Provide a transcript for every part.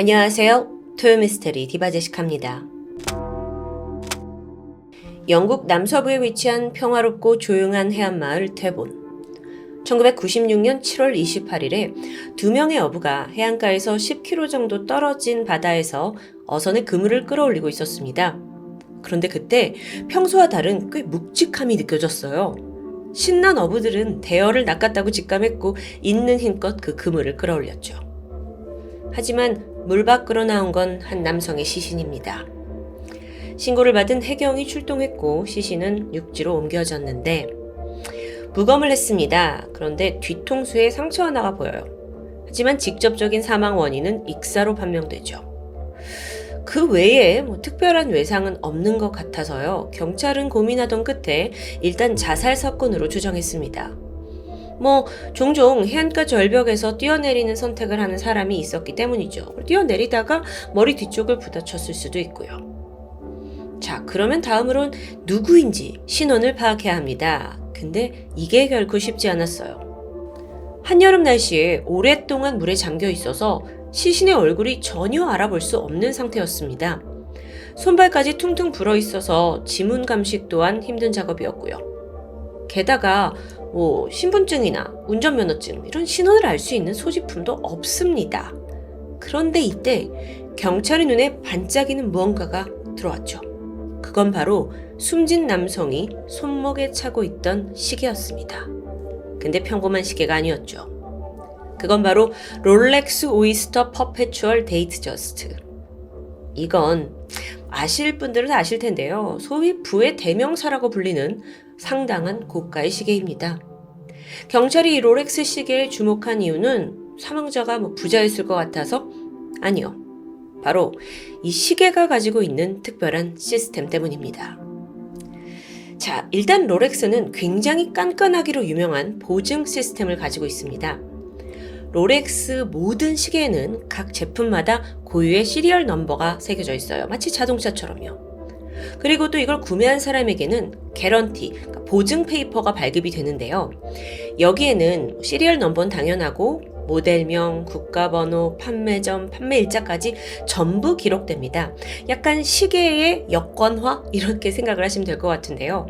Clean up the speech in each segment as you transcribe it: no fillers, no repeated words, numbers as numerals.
안녕하세요. 토요미스테리 디바제시카입니다. 영국 남서부에 위치한 평화롭고 조용한 해안마을 데본. 1996년 7월 28일에 두 명의 어부가 해안가에서 10km 정도 떨어진 바다에서 어선의 그물을 끌어올리고 있었습니다. 그런데 그때 평소와 다른 꽤 묵직함이 느껴졌어요. 신난 어부들은 대어를 낚았다고 직감했고 있는 힘껏 그 그물을 끌어올렸죠. 하지만 물 밖으로 나온 건 한 남성의 시신입니다. 신고를 받은 해경이 출동했고 시신은 육지로 옮겨졌는데 부검을 했습니다. 그런데 뒤통수에 상처 하나가 보여요. 하지만 직접적인 사망 원인은 익사로 판명되죠. 그 외에 특별한 외상은 없는 것 같아서요. 경찰은 고민하던 끝에 일단 자살 사건으로 추정했습니다. 종종 해안가 절벽에서 뛰어내리는 선택을 하는 사람이 있었기 때문이죠. 뛰어내리다가 머리 뒤쪽을 부딪혔을 수도 있고요. 자, 그러면 다음으론 누구인지 신원을 파악해야 합니다. 근데 이게 결코 쉽지 않았어요. 한여름 날씨에 오랫동안 물에 잠겨 있어서 시신의 얼굴이 전혀 알아볼 수 없는 상태였습니다. 손발까지 퉁퉁 불어 있어서 지문 감식 또한 힘든 작업이었고요. 게다가 신분증이나 운전면허증 이런 신원을 알 수 있는 소지품도 없습니다. 그런데 이때 경찰의 눈에 반짝이는 무언가가 들어왔죠. 그건 바로 숨진 남성이 손목에 차고 있던 시계였습니다. 근데 평범한 시계가 아니었죠. 그건 바로 롤렉스 오이스터 퍼페추얼 데이트 저스트. 이건 아실 분들은 아실 텐데요. 소위 부의 대명사라고 불리는 상당한 고가의 시계입니다. 경찰이 이 롤렉스 시계에 주목한 이유는 사망자가 부자였을 것 같아서? 아니요. 바로 이 시계가 가지고 있는 특별한 시스템 때문입니다. 자, 일단 롤렉스는 굉장히 깐깐하기로 유명한 보증 시스템을 가지고 있습니다. 롤렉스 모든 시계에는 각 제품마다 고유의 시리얼 넘버가 새겨져 있어요. 마치 자동차처럼요. 그리고 또 이걸 구매한 사람에게는 개런티, 그러니까 보증 페이퍼가 발급이 되는데요. 여기에는 시리얼 넘버는 당연하고 모델명, 국가번호, 판매점, 판매일자까지 전부 기록됩니다. 약간 시계의 여권화 이렇게 생각을 하시면 될 것 같은데요.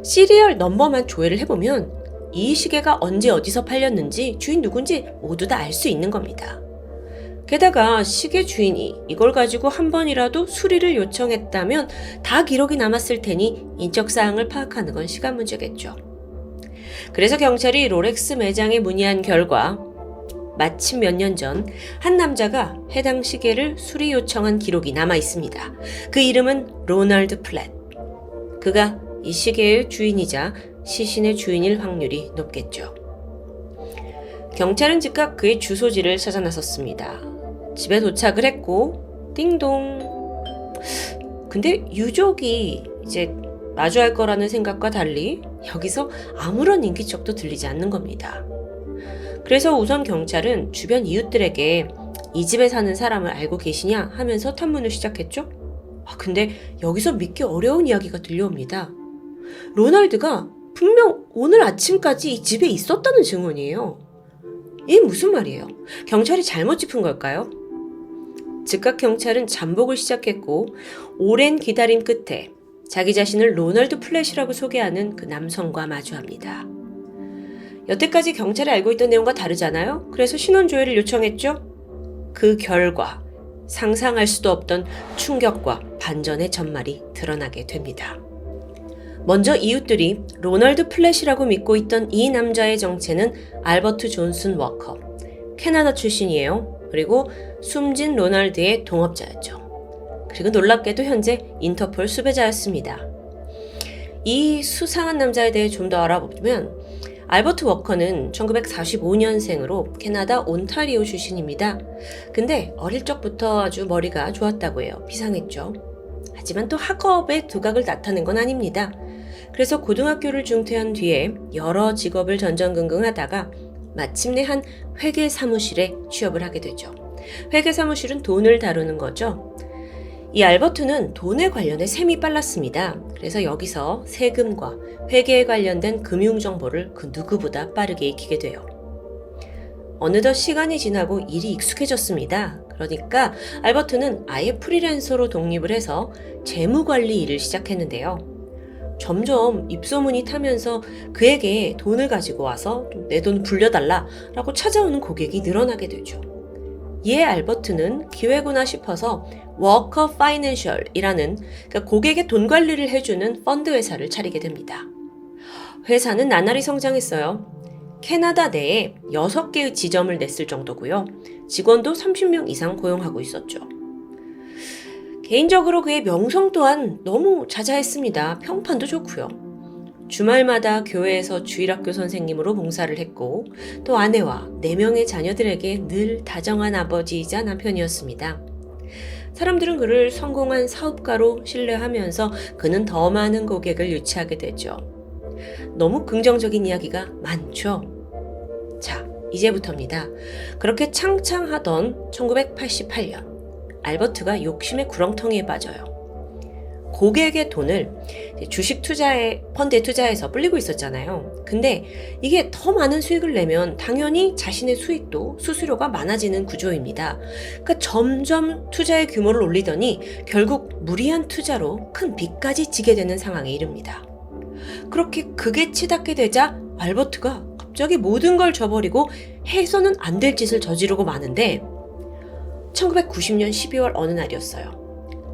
시리얼 넘버만 조회를 해보면 이 시계가 언제 어디서 팔렸는지 주인 누군지 모두 다 알 수 있는 겁니다. 게다가 시계 주인이 이걸 가지고 한 번이라도 수리를 요청했다면 다 기록이 남았을 테니 인적사항을 파악하는 건 시간 문제겠죠. 그래서 경찰이 롤렉스 매장에 문의한 결과 마침 몇 년 전 한 남자가 해당 시계를 수리 요청한 기록이 남아 있습니다. 그 이름은 로널드 플랫. 그가 이 시계의 주인이자 시신의 주인일 확률이 높겠죠. 경찰은 즉각 그의 주소지를 찾아 나섰습니다. 집에 도착을 했고 띵동. 근데 유족이 이제 마주할 거라는 생각과 달리 여기서 아무런 인기척도 들리지 않는 겁니다. 그래서 우선 경찰은 주변 이웃들에게 이 집에 사는 사람을 알고 계시냐 하면서 탐문을 시작했죠. 근데 여기서 믿기 어려운 이야기가 들려옵니다. 로널드가 분명 오늘 아침까지 이 집에 있었다는 증언이에요. 이게 무슨 말이에요? 경찰이 잘못 짚은 걸까요? 즉각 경찰은 잠복을 시작했고 오랜 기다림 끝에 자기 자신을 로널드 플랫이라고 소개하는 그 남성과 마주합니다. 여태까지 경찰이 알고 있던 내용과 다르잖아요? 그래서 신원조회를 요청했죠? 그 결과 상상할 수도 없던 충격과 반전의 전말이 드러나게 됩니다. 먼저 이웃들이 로널드 플랫이라고 믿고 있던 이 남자의 정체는 알버트 존슨 워커, 캐나다 출신이에요. 그리고 숨진 로널드의 동업자였죠. 그리고 놀랍게도 현재 인터폴 수배자였습니다. 이 수상한 남자에 대해 좀 더 알아보면 알버트 워커는 1945년생으로 캐나다 온타리오 출신입니다. 근데 어릴 적부터 아주 머리가 좋았다고 해요. 비상했죠. 하지만 또 학업의 두각을 나타낸 건 아닙니다. 그래서 고등학교를 중퇴한 뒤에 여러 직업을 전전긍긍하다가 마침내 한 회계 사무실에 취업을 하게 되죠. 회계 사무실은 돈을 다루는 거죠. 이 알버트는 돈에 관련해 셈이 빨랐습니다. 그래서 여기서 세금과 회계에 관련된 금융 정보를 그 누구보다 빠르게 익히게 돼요. 어느덧 시간이 지나고 일이 익숙해졌습니다. 그러니까 알버트는 아예 프리랜서로 독립을 해서 재무관리 일을 시작했는데요. 점점 입소문이 타면서 그에게 돈을 가지고 와서 내 돈 불려달라라고 찾아오는 고객이 늘어나게 되죠. 이에 알버트는 기회구나 싶어서 워커 파이낸셜이라는 그러니까 고객의 돈 관리를 해주는 펀드 회사를 차리게 됩니다. 회사는 나날이 성장했어요. 캐나다 내에 6개의 지점을 냈을 정도고요. 직원도 30명 이상 고용하고 있었죠. 개인적으로 그의 명성 또한 너무 자자했습니다. 평판도 좋고요. 주말마다 교회에서 주일학교 선생님으로 봉사를 했고 또 아내와 4명의 자녀들에게 늘 다정한 아버지이자 남편이었습니다. 사람들은 그를 성공한 사업가로 신뢰하면서 그는 더 많은 고객을 유치하게 되죠. 너무 긍정적인 이야기가 많죠. 자, 이제부터입니다. 그렇게 창창하던 1988년 알버트가 욕심의 구렁텅이에 빠져요. 고객의 돈을 주식 투자에 펀드에 투자해서 불리고 있었잖아요. 근데 이게 더 많은 수익을 내면 당연히 자신의 수익도 수수료가 많아지는 구조입니다. 그러니까 점점 투자의 규모를 올리더니 결국 무리한 투자로 큰 빚까지 지게 되는 상황에 이릅니다. 그렇게 극에 치닫게 되자 알버트가 갑자기 모든 걸 저버리고 해서는 안 될 짓을 저지르고 마는데 1990년 12월 어느 날이었어요.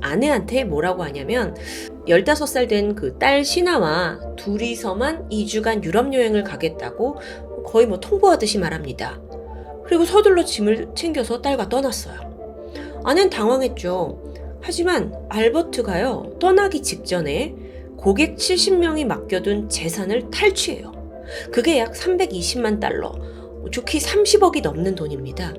아내한테 뭐라고 하냐면 15살 된 그 딸 시나와 둘이서만 2주간 유럽 여행을 가겠다고 거의 통보하듯이 말합니다. 그리고 서둘러 짐을 챙겨서 딸과 떠났어요. 아내는 당황했죠. 하지만 알버트가요, 떠나기 직전에 고객 70명이 맡겨둔 재산을 탈취해요. 그게 약 320만 달러, 좋게 30억이 넘는 돈입니다.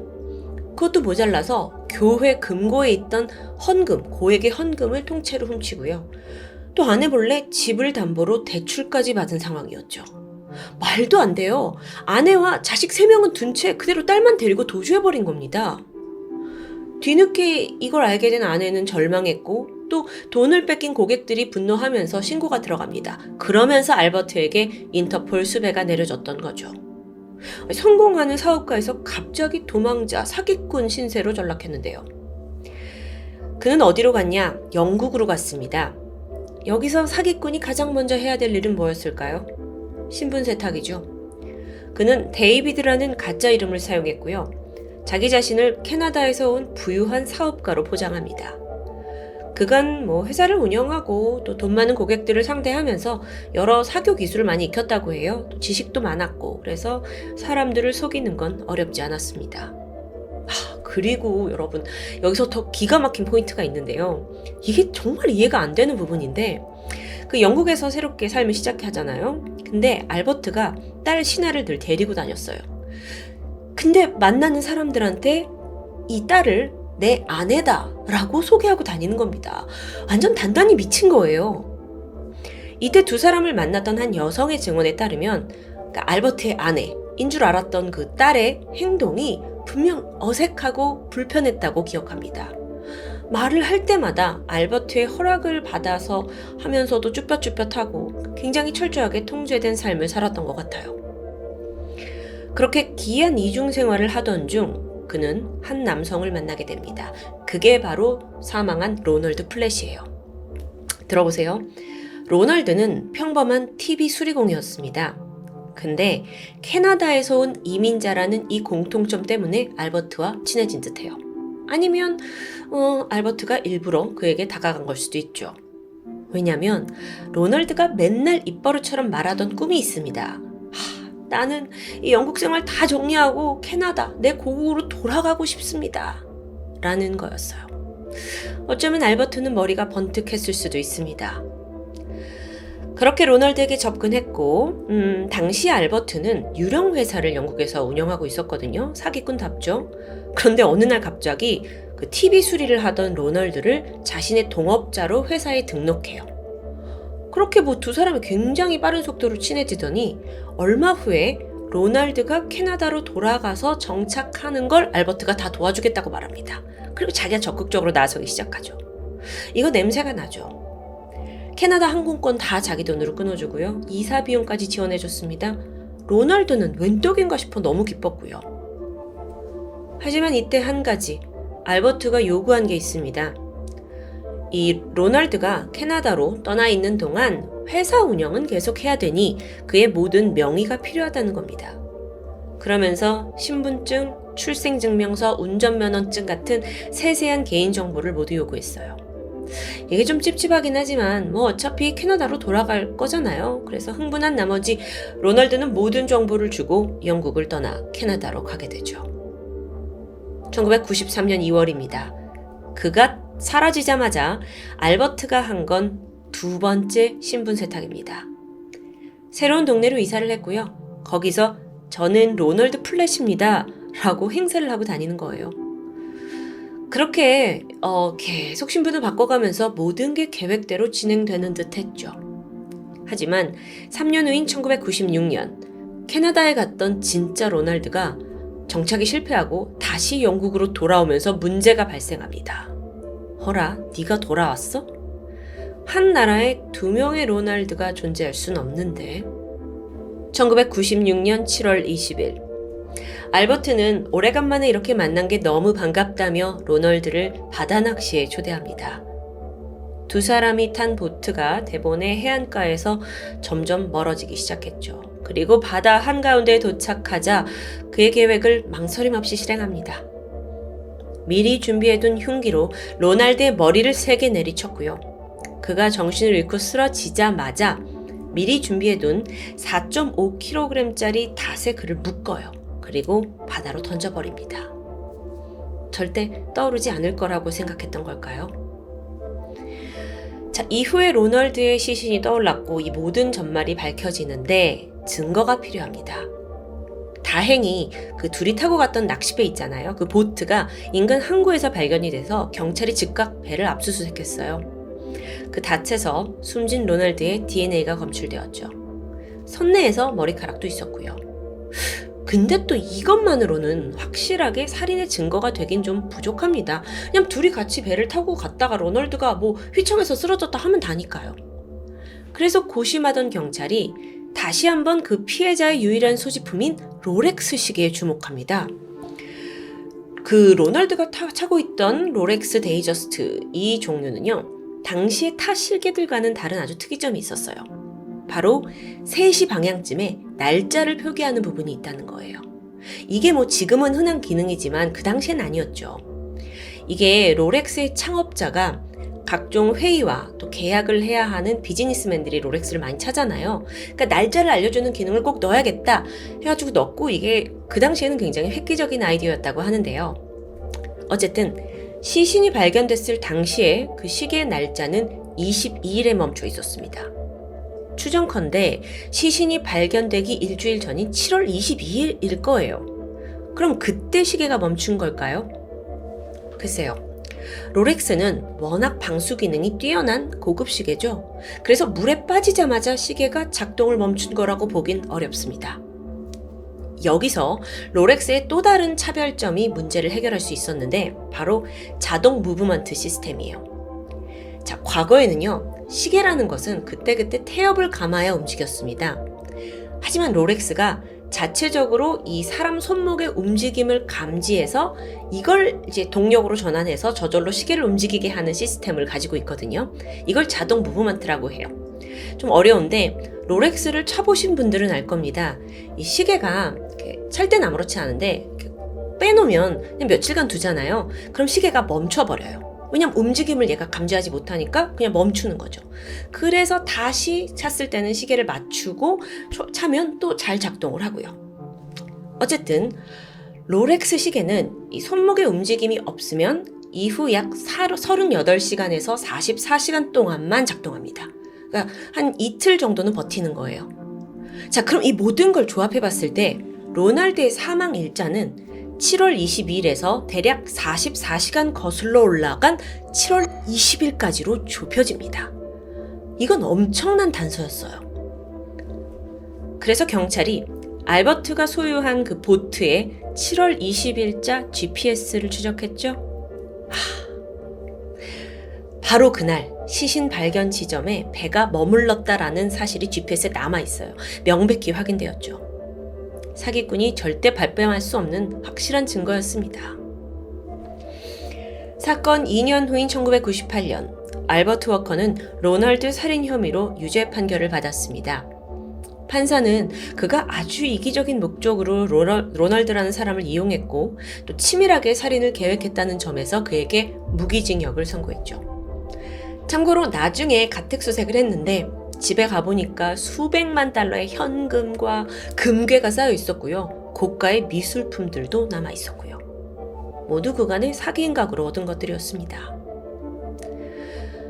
그것도 모자라서 교회 금고에 있던 헌금, 고액의 헌금을 통째로 훔치고요. 또 아내 몰래 집을 담보로 대출까지 받은 상황이었죠. 말도 안 돼요. 아내와 자식 3명은 둔 채 그대로 딸만 데리고 도주해버린 겁니다. 뒤늦게 이걸 알게 된 아내는 절망했고 또 돈을 뺏긴 고객들이 분노하면서 신고가 들어갑니다. 그러면서 알버트에게 인터폴 수배가 내려졌던 거죠. 성공하는 사업가에서 갑자기 도망자, 사기꾼 신세로 전락했는데요. 그는 어디로 갔냐? 영국으로 갔습니다. 여기서 사기꾼이 가장 먼저 해야 될 일은 뭐였을까요? 신분 세탁이죠. 그는 데이비드라는 가짜 이름을 사용했고요. 자기 자신을 캐나다에서 온 부유한 사업가로 포장합니다. 그간 회사를 운영하고 또 돈 많은 고객들을 상대하면서 여러 사교 기술을 많이 익혔다고 해요. 또 지식도 많았고 그래서 사람들을 속이는 건 어렵지 않았습니다. 그리고 여러분 여기서 더 기가 막힌 포인트가 있는데요. 이게 정말 이해가 안 되는 부분인데 그 영국에서 새롭게 삶을 시작하잖아요. 근데 알버트가 딸 시나를 늘 데리고 다녔어요. 근데 만나는 사람들한테 이 딸을 내 아내다 라고 소개하고 다니는 겁니다. 완전 단단히 미친 거예요. 이때 두 사람을 만났던 한 여성의 증언에 따르면 그러니까 알버트의 아내인 줄 알았던 그 딸의 행동이 분명 어색하고 불편했다고 기억합니다. 말을 할 때마다 알버트의 허락을 받아서 하면서도 쭈뼛쭈뼛하고 굉장히 철저하게 통제된 삶을 살았던 것 같아요. 그렇게 기이한 이중 생활을 하던 중 그는 한 남성을 만나게 됩니다. 그게 바로 사망한 로널드 플랫이에요. 들어보세요. 로널드는 평범한 TV 수리공이었습니다. 근데 캐나다에서 온 이민자라는 이 공통점 때문에 알버트와 친해진 듯해요. 아니면 알버트가 일부러 그에게 다가간 걸 수도 있죠. 왜냐면 로널드가 맨날 입버릇처럼 말하던 꿈이 있습니다. 나는 이 영국 생활 다 정리하고 캐나다, 내 고국으로 돌아가고 싶습니다. 라는 거였어요. 어쩌면 알버트는 머리가 번뜩했을 수도 있습니다. 그렇게 로널드에게 접근했고 당시 알버트는 유령 회사를 영국에서 운영하고 있었거든요. 사기꾼답죠. 그런데 어느 날 갑자기 그 TV 수리를 하던 로널드를 자신의 동업자로 회사에 등록해요. 그렇게 두 사람이 굉장히 빠른 속도로 친해지더니 얼마 후에 로널드가 캐나다로 돌아가서 정착하는 걸 알버트가 다 도와주겠다고 말합니다. 그리고 자기가 적극적으로 나서기 시작하죠. 이거 냄새가 나죠. 캐나다 항공권 다 자기 돈으로 끊어주고요. 이사 비용까지 지원해줬습니다. 로널드는 웬 떡인가 싶어 너무 기뻤고요. 하지만 이때 한 가지 알버트가 요구한 게 있습니다. 이 로널드가 캐나다로 떠나 있는 동안 회사 운영은 계속해야 되니 그의 모든 명의가 필요하다는 겁니다. 그러면서 신분증, 출생증명서, 운전면허증 같은 세세한 개인정보를 모두 요구했어요. 이게 좀 찝찝하긴 하지만 어차피 캐나다로 돌아갈 거잖아요. 그래서 흥분한 나머지 로널드는 모든 정보를 주고 영국을 떠나 캐나다로 가게 되죠. 1993년 2월입니다. 그가 사라지자마자 알버트가 한 건 두 번째 신분 세탁입니다. 새로운 동네로 이사를 했고요. 거기서 저는 로널드 플랫입니다 라고 행세를 하고 다니는 거예요. 그렇게 계속 신분을 바꿔가면서 모든 게 계획대로 진행되는 듯 했죠. 하지만 3년 후인 1996년 캐나다에 갔던 진짜 로널드가 정착이 실패하고 다시 영국으로 돌아오면서 문제가 발생합니다. 허라, 네가 돌아왔어? 한 나라에 두 명의 로널드가 존재할 순 없는데. 1996년 7월 20일 알버트는 오래간만에 이렇게 만난 게 너무 반갑다며 로널드를 바다 낚시에 초대합니다. 두 사람이 탄 보트가 대본의 해안가에서 점점 멀어지기 시작했죠. 그리고 바다 한가운데에 도착하자 그의 계획을 망설임 없이 실행합니다. 미리 준비해둔 흉기로 로날드의 머리를 3개 내리쳤고요. 그가 정신을 잃고 쓰러지자마자 미리 준비해둔 4.5kg짜리 닷에 그를 묶어요. 그리고 바다로 던져버립니다. 절대 떠오르지 않을 거라고 생각했던 걸까요? 자, 이후에 로널드의 시신이 떠올랐고 이 모든 전말이 밝혀지는데 증거가 필요합니다. 다행히 그 둘이 타고 갔던 낚시배 있잖아요. 그 보트가 인근 항구에서 발견이 돼서 경찰이 즉각 배를 압수수색했어요. 그 닷에서 숨진 로널드의 DNA가 검출되었죠. 선내에서 머리카락도 있었고요. 근데 또 이것만으로는 확실하게 살인의 증거가 되긴 좀 부족합니다. 그냥 둘이 같이 배를 타고 갔다가 로널드가 휘청해서 쓰러졌다 하면 다니까요. 그래서 고심하던 경찰이 다시 한번 그 피해자의 유일한 소지품인 롤렉스 시계에 주목합니다. 그 로널드가 차고 있던 롤렉스 데이저스트 이 종류는요. 당시의 타 시계들과는 다른 아주 특이점이 있었어요. 바로 3시 방향쯤에 날짜를 표기하는 부분이 있다는 거예요. 이게 지금은 흔한 기능이지만 그 당시엔 아니었죠. 이게 롤렉스의 창업자가 각종 회의와 또 계약을 해야 하는 비즈니스맨들이 롤렉스를 많이 차잖아요. 그러니까 날짜를 알려주는 기능을 꼭 넣어야겠다 해가지고 넣고 이게 그 당시에는 굉장히 획기적인 아이디어였다고 하는데요. 어쨌든 시신이 발견됐을 당시에 그 시계의 날짜는 22일에 멈춰 있었습니다. 추정컨대 시신이 발견되기 일주일 전인 7월 22일일 거예요. 그럼 그때 시계가 멈춘 걸까요? 글쎄요. 롤렉스는 워낙 방수 기능이 뛰어난 고급 시계죠. 그래서 물에 빠지자마자 시계가 작동을 멈춘 거라고 보긴 어렵습니다. 여기서 롤렉스의 또 다른 차별점이 문제를 해결할 수 있었는데 바로 자동 무브먼트 시스템이에요. 자, 과거에는요. 시계라는 것은 그때그때 태엽을 감아야 움직였습니다. 하지만 롤렉스가 자체적으로 이 사람 손목의 움직임을 감지해서 이걸 이제 동력으로 전환해서 저절로 시계를 움직이게 하는 시스템을 가지고 있거든요. 이걸 자동 무브먼트라고 해요. 좀 어려운데 롤렉스를 차보신 분들은 알 겁니다. 이 시계가 찰 땐 아무렇지 않은데 빼놓으면 그냥 며칠간 두잖아요. 그럼 시계가 멈춰버려요. 왜냐면 움직임을 얘가 감지하지 못하니까 그냥 멈추는 거죠. 그래서 다시 찼을 때는 시계를 맞추고 차면 또 잘 작동을 하고요. 어쨌든 롤렉스 시계는 이 손목의 움직임이 없으면 이후 약 38시간에서 44시간 동안만 작동합니다. 그러니까 한 이틀 정도는 버티는 거예요. 자, 그럼 이 모든 걸 조합해 봤을 때 로날드의 사망 일자는 7월 22일에서 대략 44시간 거슬러 올라간 7월 20일까지로 좁혀집니다. 이건 엄청난 단서였어요. 그래서 경찰이 알버트가 소유한 그 보트에 7월 20일자 GPS를 추적했죠. 바로 그날 시신 발견 지점에 배가 머물렀다라는 사실이 GPS에 남아있어요. 명백히 확인되었죠. 사기꾼이 절대 발뺌할 수 없는 확실한 증거였습니다. 사건 2년 후인 1998년, 알버트 워커는 로널드 살인 혐의로 유죄 판결을 받았습니다. 판사는 그가 아주 이기적인 목적으로 로널드라는 사람을 이용했고 또 치밀하게 살인을 계획했다는 점에서 그에게 무기징역을 선고했죠. 참고로 나중에 가택수색을 했는데 집에 가보니까 수백만 달러의 현금과 금괴가 쌓여 있었고요. 고가의 미술품들도 남아 있었고요. 모두 그간의 사기인 각으로 얻은 것들이었습니다.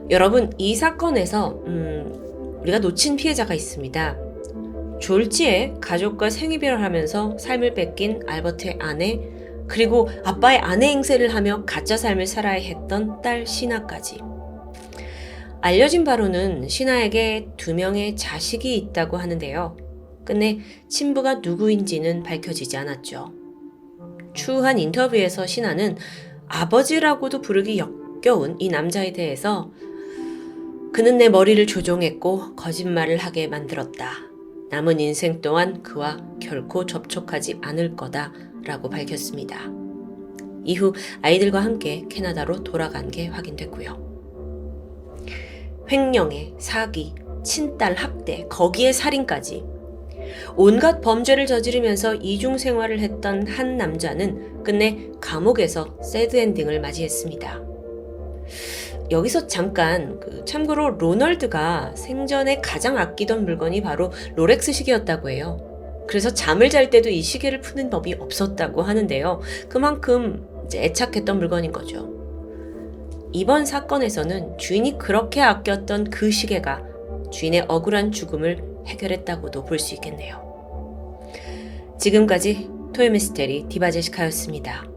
여러분, 이 사건에서 우리가 놓친 피해자가 있습니다. 졸지에 가족과 생이별을 하면서 삶을 뺏긴 알버트의 아내, 그리고 아빠의 아내 행세를 하며 가짜 삶을 살아야 했던 딸 시나까지. 알려진 바로는 시나에게 2명의 자식이 있다고 하는데요. 끝내 친부가 누구인지는 밝혀지지 않았죠. 추후한 인터뷰에서 시나는 아버지라고도 부르기 역겨운 이 남자에 대해서 그는 내 머리를 조종했고 거짓말을 하게 만들었다. 남은 인생 동안 그와 결코 접촉하지 않을 거다 라고 밝혔습니다. 이후 아이들과 함께 캐나다로 돌아간 게 확인됐고요. 횡령에 사기, 친딸 학대, 거기에 살인까지 온갖 범죄를 저지르면서 이중 생활을 했던 한 남자는 끝내 감옥에서 새드 엔딩을 맞이했습니다. 여기서 잠깐 참고로 로널드가 생전에 가장 아끼던 물건이 바로 롤렉스 시계였다고 해요. 그래서 잠을 잘 때도 이 시계를 푸는 법이 없었다고 하는데요. 그만큼 애착했던 물건인 거죠. 이번 사건에서는 주인이 그렇게 아꼈던 그 시계가 주인의 억울한 죽음을 해결했다고도 볼 수 있겠네요. 지금까지 토요미스테리 디바제시카였습니다.